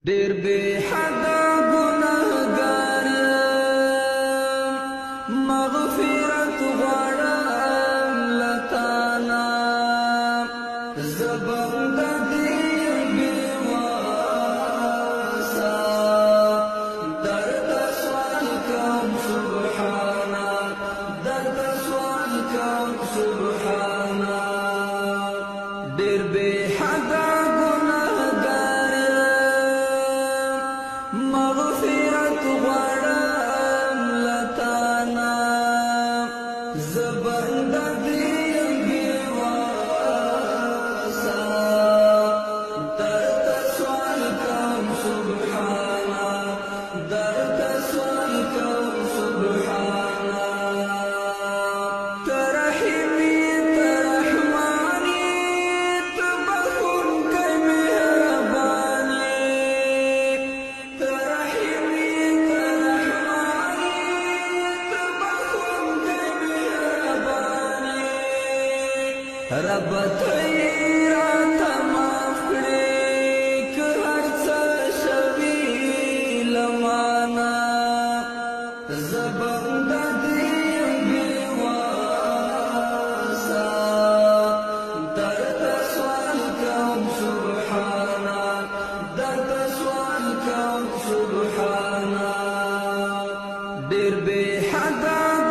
ډېر بے حدا ګناهګار یم، مغفرت غواړم له تانا. زه بنده دې یم بې واسه، درته سوال کوم سبحانه، درته سوال کوم سبحانه. ډېر بې حدا مغفرت غواړم له تانا. زه بنده دې یم بې واسه، درته سوال کوم سبحانه، درته سوال کوم سبحانه. ته رحیم یې، ته رحمان یې، ته بخښونکی مهربان یې. رب ته